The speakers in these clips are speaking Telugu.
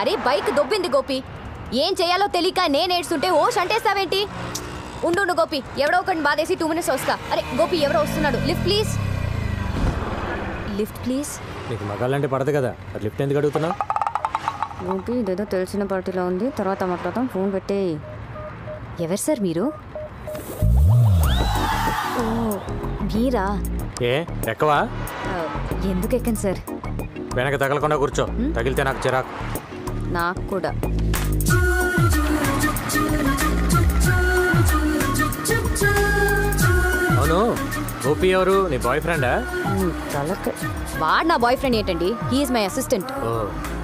అరే బైక్ దొబ్బింది గోపి. ఏం చేయాలో తెలియక నేను ఏడ్చుంటే ఓష్ అంటేస్తావేంటి? ఉండు గోపి, ఎవడో ఒకటి బాధేసి 2 minutes వస్తా. అరే గోపి ఎవరో వస్తున్నాడు. Lift please. Lift please. నీకు మగాళ్ళంటే పడదు కదా, అది లిఫ్ట్ ఎందుకు అడుగుతున్నావు? గోపి ఇదేదో తెలిసిన పార్టీలో ఉంది, తర్వాత మాట్లాడతాం. ఫోన్ పెట్టే. ఎవరు సార్ మీరు? ఓ మీరా? ఏ ఎక్కవా? ఎందుకు ఎక్కండి సార్? వెనక తగలకుండా కూర్చో, తగిలితే నాకు చిరాకు. నాకు కూడా. అవును, గోపి ఎవరు? నీ బాయ్ ఫ్రెండా? వాడు నా బాయ్ ఫ్రెండ్ ఏంటండి? He is my assistant. ఓ,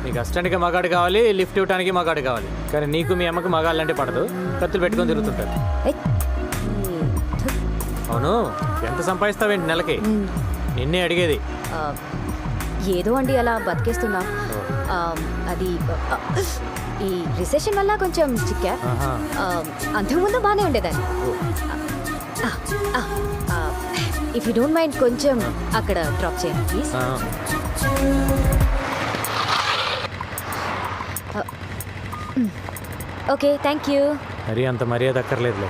నీకు అసిస్టెంట్కి మగాడు కావాలి, లిఫ్ట్ ఇవ్వడానికి మగాడు కావాలి. కానీ నీకు మీ అమ్మకి మగాళ్ళంటే పడదు, కత్తులు పెట్టుకొని తిరుగుతుంటారు. అవును, ఎంత సంపాదిస్తావేంటి నెలకి? నిన్నే అడిగేది. ఏదో అండి అలా బతికేస్తున్నా. అది ఈ రిసెషన్ వల్ల కొంచెం చిక్కా. అంతకుముందు బాగానే ఉండేదాన్ని. ఇఫ్ యూ డోంట్ మైండ్ కొంచెం అక్కడ డ్రాప్ చేయండి ప్లీజ్. Okay thank you. మరి అంత మర్యాద అక్కర్లేదులే.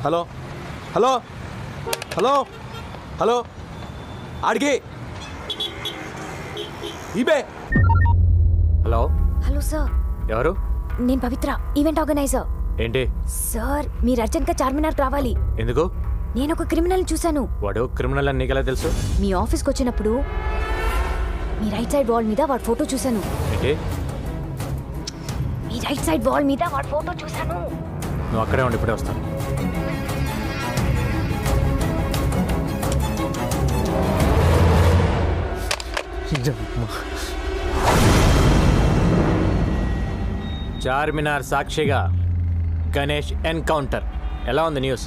హలో హలో హలో హలో అడిగి ఇబే. Hello hello sir. ఎవరు? నేను పవిత్ర, ఈవెంట్ ఆర్గనైజర్. ఏంటి సార్ మీరు అర్జెంట్గా చార్మినార్కి రావాలి. ఎందుకు? నేను ఒక క్రిమినల్ చూశాను. వాడు క్రిమినల్ అని నీకెలా తెలుసు? మీ ఆఫీస్కి వచ్చినప్పుడు మీ రైట్ సైడ్ వాల్ మీద వాడి ఫోటో చూశాను. ఏంటి? మీ రైట్ సైడ్ వాల్ మీద వాడి ఫోటో చూశాను. నువ్వు అక్కడే ఉండి ఇప్పుడే వస్తాను. చార్మినార్ సాక్షిగా గణేష్ ఎన్కౌంటర్. ఎలా ఉంది న్యూస్?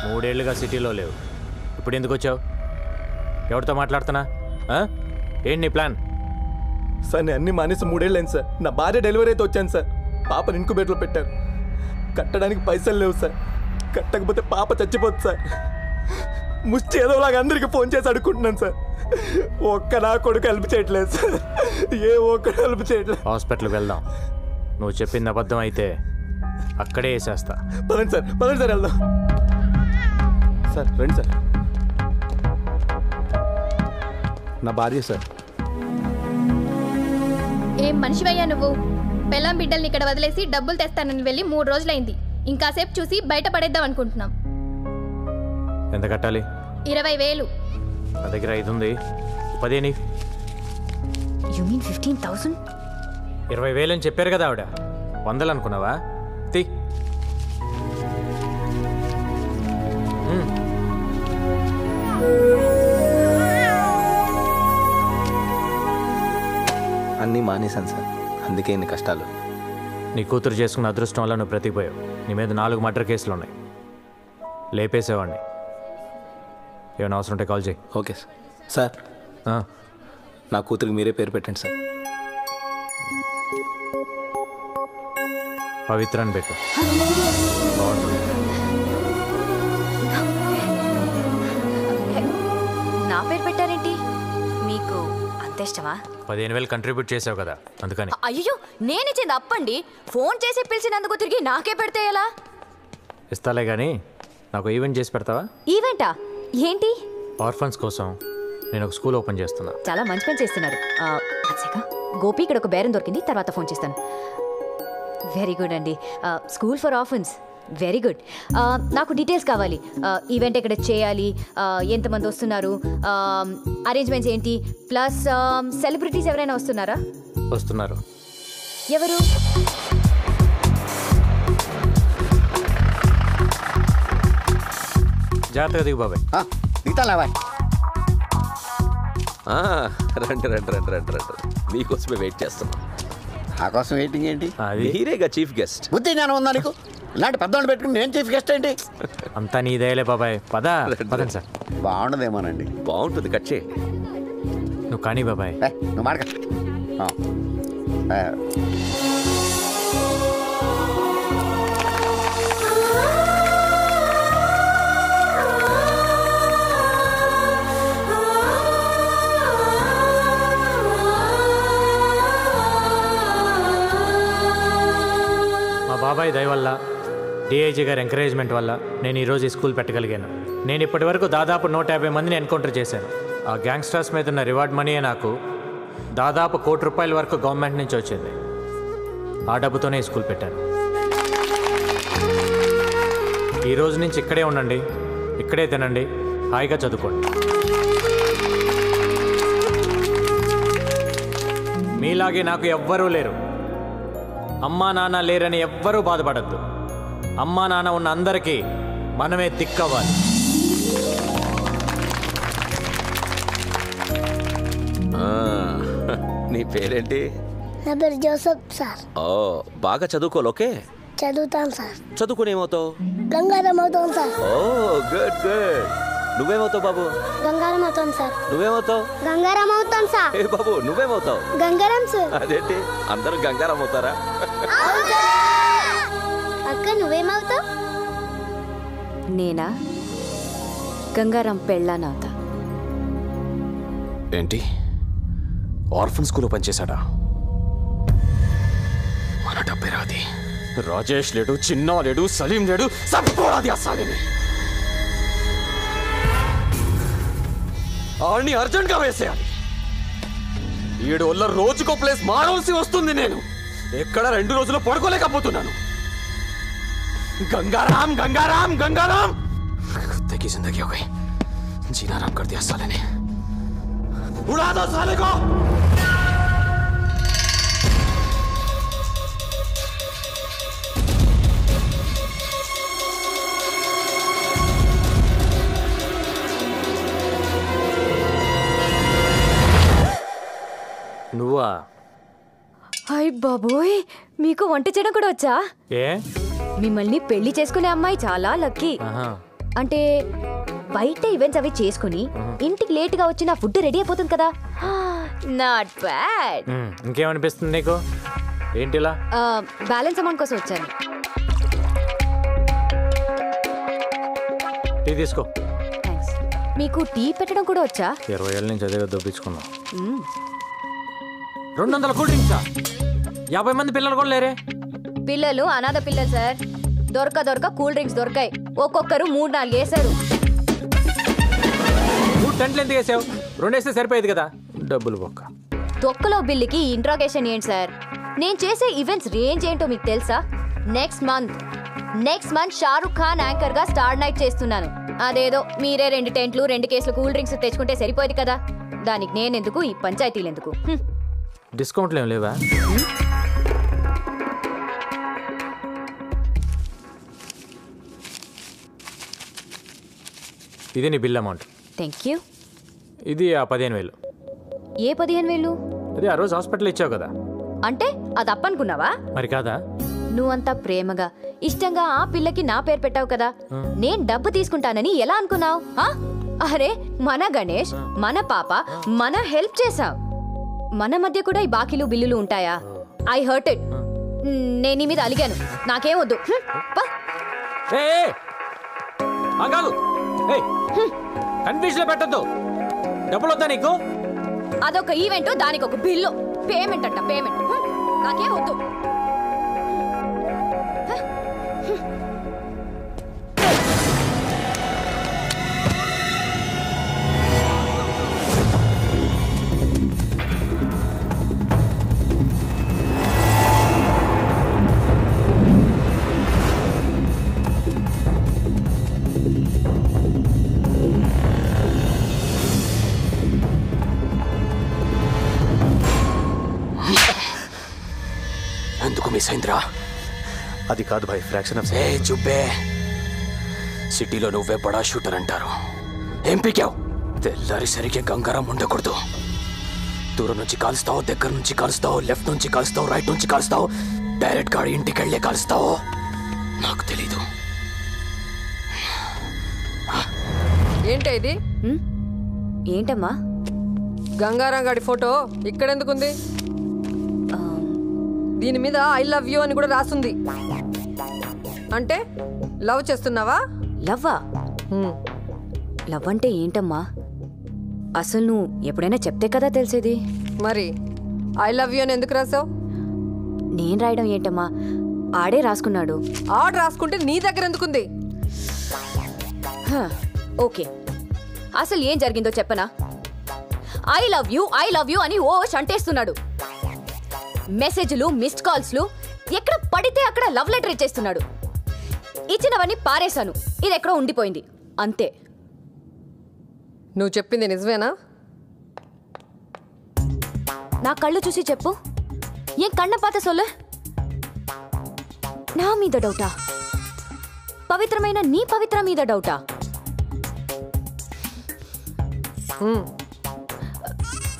3 ఏళ్లుగా సిటీలో లేవు, ఇప్పుడు ఎందుకు వచ్చావు? ఎవరితో మాట్లాడుతున్నా? ఏంటి నీ ప్లాన్? సార్ నేను అన్ని మానేసి 3 ఏళ్ళు అయింది సార్. నా భార్య డెలివరీ అయితే వచ్చాను సార్. పాపని ఇంకుబేట్లో పెట్టారు. కట్టడానికి పైసలు లేవు సార్. కట్టకపోతే పాప చచ్చిపోతుంది సార్. ముష్టి ఏదోలాగా అందరికి ఫోన్ చేసి అడుక్కుంటున్నాను సార్. ఒక్క నా కొడుకు హెల్ప్ చేయట్లేదు సార్. ఏ ఒక్కడు హెల్ప్ చేయట్లేదు. హాస్పిటల్కి వెళ్దాం. నువ్వు చెప్పింది అబద్ధం అయితే అక్కడే వేసేస్తా. పదండి సార్, పదండి సార్, వెళ్దాం సార్. రండి సార్. నా భార్య సార్. ఏం మనిషివయ్యా నువ్వు? పెళ్ళాం బిడ్డల్ని ఇక్కడ వదిలేసి డబ్బులు తెస్తానని వెళ్ళి 3 రోజులైంది. ఇంకాసేపు చూసి బయట పడేద్దాం అనుకుంటున్నాం. ఎంత కట్టాలి? 20,000. నా దగ్గర 5 ఉంది. 10 నీ. You mean 15,000? 20,000 అని చెప్పారు కదా ఆవిడ. 100 అనుకున్నావా? తీ. అన్నీ మానేశాను సార్, అందుకే ఇన్ని కష్టాలు. నీ కూతురు చేసుకున్న అదృష్టం వల్ల నువ్వు బ్రతికిపోయావు. నీ మీద 4 మర్డర్ కేసులు ఉన్నాయి. లేపేసేవాడిని. ఏమైనా అవసరం ఉంటే కాల్ చేయి. Okay sir. సార్ నా కూతురికి మీరే పేరు పెట్టండి సార్. పవిత్ర అని పెట్టు. నా పేరు పెట్టారేంటి? మీకు అంత ఇష్టమా? 15,000 కంట్రిబ్యూట్ చేసావు కదా, అందుకని. అయ్యో నేనిచ్చింది అప్పండి. ఫోన్ చేసి పిలిచినందుకు తిరిగి నాకే పెడితే ఎలా? ఇస్తాలే కానీ నాకు ఈవెంట్ చేసి పెడతావా? ఈవెంటా? ఏంటి? ఆర్ఫన్స్ కోసం నేను ఒక స్కూల్ ఓపెన్ చేస్తున్నా. చాలా మంచి పని చేస్తున్నారు. గోపి ఇక్కడ ఒక బేరం దొరికింది, తర్వాత ఫోన్ చేస్తాను. వెరీ గుడ్ అండి. School for orphans, very good. నాకు డీటెయిల్స్ కావాలి. ఈవెంట్ ఎక్కడ చేయాలి, ఎంతమంది వస్తున్నారు, అరేంజ్మెంట్స్ ఏంటి, ప్లస్ సెలబ్రిటీస్ ఎవరైనా వస్తున్నారా? వస్తున్నారు. ఎవరు? జాగ్రత్తగా దిగు బాబాయ్. దిగుతాను బాబాయ్. రండి రండి రండి రండి రండి, మీకోసమే వెయిట్ చేస్తున్నాం. నా కోసం వెయిటింగ్ ఏంటి? మీరేగా చీఫ్ గెస్ట్. బుద్ధి జ్ఞానం ఉందా నీకు? ఇలాంటి పెద్దవాళ్ళు పెట్టుకుని నేను చీఫ్ గెస్ట్ ఏంటి? అంతా నీదేలే బాబాయ్. పదండి సార్. బాగుండదేమోనండి. బాగుంటుంది, కట్ చేయండి. నువ్వు కానీ బాబాయ్. నువ్వు మాడక. బాబాయ్ దయ వల్ల డిఐజీ గారి ఎంకరేజ్మెంట్ వల్ల నేను ఈరోజు ఈ స్కూల్ పెట్టగలిగాను. నేను ఇప్పటి వరకు దాదాపు 150 మందిని ఎన్కౌంటర్ చేశాను. ఆ గ్యాంగ్స్టర్స్ మీద ఉన్న రివార్డ్ మనీయే నాకు దాదాపు ₹1 కోటి వరకు గవర్నమెంట్ నుంచి వచ్చింది. ఆ డబ్బుతోనే ఈ స్కూల్ పెట్టాను. ఈ రోజు నుంచి ఇక్కడే ఉండండి, ఇక్కడే తినండి, హాయిగా చదువుకోండి. మీలాగే నాకు ఎవ్వరూ లేరు. అమ్మా నాన్న లేరని ఎవ్వరూ బాధపడద్దు. అమ్మా నాన్న ఉన్న అందరికీ మనమే దిక్కవ్వాలి. నీ పేరేంటి? నా పేరు జోసఫ్ సార్. ఓ, బాగా చదువుకోవాలి. ఓకే, చదువుతాను సార్. చదువుకుని ఏమవుతావు? గంగారం అవుతాను సార్. ఓ గుడ్ గుడ్. నువ్వేమవుతావు బాబు? గంగారం అవుతాను సార్. నువ్వేమవుతావు? గంగారం అవుతాను సార్. ఏ బాబు, నువ్వేమవుతావు? గంగారం సార్. అదేంటి అందరూ గంగారం అవుతారా? అక్క నువ్వేమవుతావు? నేనా గంగారాం పెళ్ళానవుతా. ఏంటి ఆర్ఫన్ స్కూల్లో పనిచేశాడా? మన డబ్బే రాది. రాజేష్ లేడు, చిన్నా లేడు, సలీం లేడు, సరిపోరాది ఆ సలీని. ఆడిని అర్జెంట్గా వేసేయాలి. 7 వల్ల రోజుకో ప్లేస్ మారవలసి వస్తుంది. నేను ఎక్కడ 2 రోజులు పడుకోలేకపోతున్నాను. गंगाराम गंगाराम गंगाराम कुत्ते की जिंदगी हो गई. जीना आराम कर दिया साले ने. उड़ा दो साले को. నువ్వా? హాయ్ బాబోయ్, మీకు వంట చేయడం కూడా వచ్చా? ఏ మిమ్మల్ని పెళ్లి చేసుకునే అమ్మాయి చాలా లక్కీ. అంటే బయట ఈవెంట్స్ అవి చేసుకుని ఇంటికి లేట్ గా వచ్చి నా ఫుడ్ రెడీ అయిపోతుంది కదా. Not bad. ఇంకేమనిపిస్తుంది నీకు? ఏంటిలా? బ్యాలెన్స్ అమౌంట్ కోసం వచ్చాను. టీ తీసుకో. థ్యాంక్స్. మీకు టీ పెట్టడం కూడా వచ్చా? 20 ఏళ్ళ నుంచి అదే దొప్పించుకున్నాం. 200 కూల్ డ్రింక్సా? 50 మంది పిల్లలు కూడా లేరే? పిల్లలు అనాథ పిల్లలు సార్. దొరక కూల్ డ్రింక్స్ దొరకాయి. ఒక్కొక్కరు 3-4 వేశారు. 3 టెంట్లు ఎందుకు వేసావు? 2 వేస్తే సరిపోయేది కదా. డబ్బులు బొక్క. తొక్కలో బిల్లుకి ఇంట్రాగేషన్ ఏంటి సార్? నేను చేసే ఈవెంట్స్ రేంజ్ ఏంటో మీకు తెలుసా? Next month Shahrukh Khan anchor గా స్టార్ నైట్ చేస్తున్నాను. అదేదో మీరే 2 టెంట్లు 2 కేసులు కూల్ డ్రింక్స్ తెచ్చుకుంటే సరిపోయేది కదా. దానికి నేనెందుకు, ఈ పంచాయతీలు ఎందుకు? డిస్కౌంట్లు ఏం లేవా? ఇది నీ బిల్ అమౌంట్. Thank you. ఇది ఆ 15,000. ఏ 15,000? అది ఆ రోజు హాస్పిటల్ ఇచ్చావు కదా. అంటే అది అప్పనుకున్నావా? మరి కాదా? నువ్వంతా ప్రేమగా ఇష్టంగా ఆ పిల్లకి నా పేరు పెట్టావు కదా. నేను డబ్బు తీసుకుంటానని ఎలా అనుకున్నావు? అరే మన గణేష్, మన పాప, మన హెల్ప్ చేసావు. మన మధ్య కూడా ఈ బాకీలు బిల్లులు ఉంటాయా? I hurt it. నేను నీ మీద అలిగాను. నాకేం వద్దు. కన్ఫ్యూజన్ పెట్టద్దు. డబ్బులు వద్దా నీకు? అదొక ఈవెంట్, దానికి ఒక బిల్లు. పేమెంట్ అంట పేమెంట్. నాకేం వద్దు. ఎందుకు మిస్ అయిందిరా? అది కాదు భాయ్, ఫ్రాక్షన్ ఆఫ్ ఏ చుబ్బే. సిటీలో నువ్వే బడా షూటర్ అంటారు. ఏం పీకావు? తెల్లారి సరిగ్గా గంగారం ఉండకూడదు. దూరం నుంచి కాలుస్తావు, దగ్గర నుంచి కాలుస్తావు, లెఫ్ట్ నుంచి కాలుస్తావు, రైట్ నుంచి కాలుస్తావు, డైరెక్ట్ గా ఇంటికి వెళ్ళే కాలుస్తావు. నాకు తెలీదు. ఏంటి ఇది? ఏంటమ్మా? గంగారాం గాడి ఫోటో ఇక్కడెందుకుంది? దీని మీద ఐ లవ్ యూ అని కూడా రాసుంది. అంటే లవ్ చేస్తున్నావా? లవ్వా? లవ్ అంటే ఏంటమ్మా? అసలు నువ్వు ఎప్పుడైనా చెప్తే కదా తెలిసేది. మరి ఐ లవ్ యూ అని ఎందుకు రాసావు? నేను రాయడం ఏంటమ్మా? ఆడే రాసుకున్నాడు. ఆర్డర్ రాసుకుంటే నీ దగ్గర ఎందుకుంది? ఓకే, అసలు ఏం జరిగిందో చెప్పనా? ఐ లవ్ యూ అని ఓ షంటేస్తున్నాడు. మెసేజ్లు, మిస్డ్ కాల్స్లు, ఎక్కడ పడితే అక్కడ లవ్ లెటర్ ఇచ్చేస్తున్నాడు. ఇచ్చినవన్నీ పారేశాను, ఇది ఎక్కడో ఉండిపోయింది అంతే. నువ్వు చెప్పింది నిజమేనా? నా కళ్ళు చూసి చెప్పు. ఏం కన్న పాత సొల్లు? నా మీద డౌటా? పవిత్రమైన నీ పవిత్ర మీద డౌటా?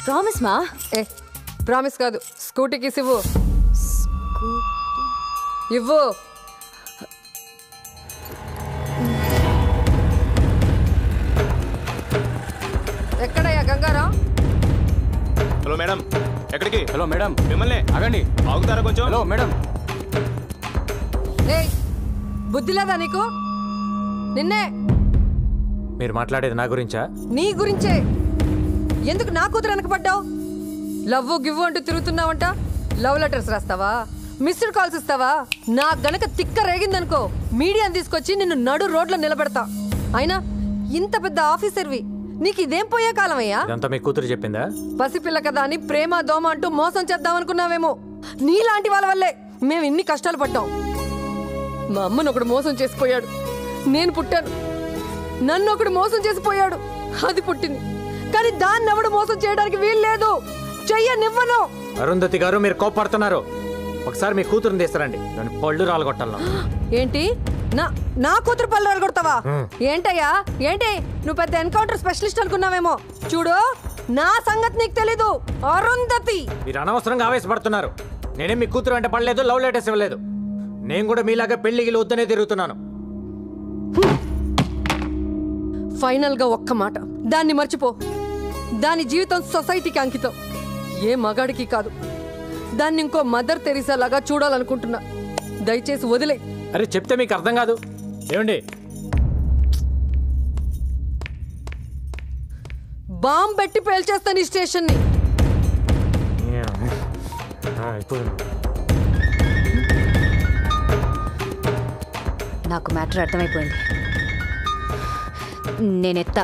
ప్రామిస్ మా. ప్రామిస్ కాదు, స్కూటీకి ఇవ్వు. ఇవ్వు. ఎక్కడయ్యా గంగారాం? హలో మేడం, ఎక్కడికి? హలో మేడం, మిమ్మల్ని ఆగండి. ఆగుతారా కొంచెం? Hello madam. ఏయ్, బుద్ధి లేదా నీకు? నిన్నే. మీరు మాట్లాడేది నా గురించా? నీ గురించే. ఎందుకు నా కూతురు వెనకపడ్డావు? లవ్వు గివ్వు అంటూ తిరుగుతున్నావంట. లవ్ లెటర్స్ రాస్తావా? మిస్డ్ కాల్స్ ఇస్తావా? నాకు గనక తిక్క రేగిందనుకో, మీడియాని తీసుకొచ్చి నిన్ను నడు రోడ్లో నిలబెడతా. అయినా ఇంత పెద్ద ఆఫీసర్వి, నీకు ఇదేం పోయే కాలం అయ్యా? ఇదంతా మీ కూతురు చెప్పిందా? పసిపిల్ల కదా అని ప్రేమ దోమ అంటూ మోసం చేద్దామనుకున్నావేమో. నీలాంటి వాళ్ళ వల్లే మేము ఇన్ని కష్టాలు పడ్డాం. మా అమ్మను ఒకడు మోసం చేసిపోయాడు, నేను పుట్టాను. నన్ను ఒకడు మోసం చేసిపోయాడు, అది పుట్టింది. కానీ దాన్ని ఎవడు మోసం చేయడానికి వీలు లేదు. చెయ్యనివ్వను. అరుంధతి గారు, మీరు కోపడుతున్నారు. ఒకసారి మీ కూతురుని తీస్తారండి, దాని పళ్ళు రాలగొట్టాలను. ఏంటి? నా కూతురు పళ్ళు రాలగొడతావా? ఏంటయ్యా ఏంటి? నువ్వు పెద్ద ఎన్కౌంటర్ స్పెషలిస్ట్ అనుకున్నావేమో. చూడు, నా సంగతి నీకు తెలీదు. అరుంధతి, మీరు అనవసరంగా ఆవేశపడుతున్నారు. నేనేం మీ కూతురు వెంట పడలేదు, లవ్ లెటర్స్ ఇవ్వలేదు. నేను కూడా మీలాగా పెళ్లికి వద్దనే తిరుగుతున్నాను. ఫైనల్ గా ఒక్క మాట, దాన్ని మర్చిపో. దాని జీవితం సొసైటీకి అంకితం, ఏ మగాడికి కాదు. దాన్ని ఇంకో మదర్ తెరీసా లాగా చూడాలనుకుంటున్నా. దయచేసి వదిలే. అరే చెప్తే మీకు అర్థం కాదు. ఏమండి, బాంబ్ పెట్టి పేల్చేస్తాను ఈ స్టేషన్ని. నాకు మ్యాటర్ అర్థమైపోయింది. నేనెత్తా.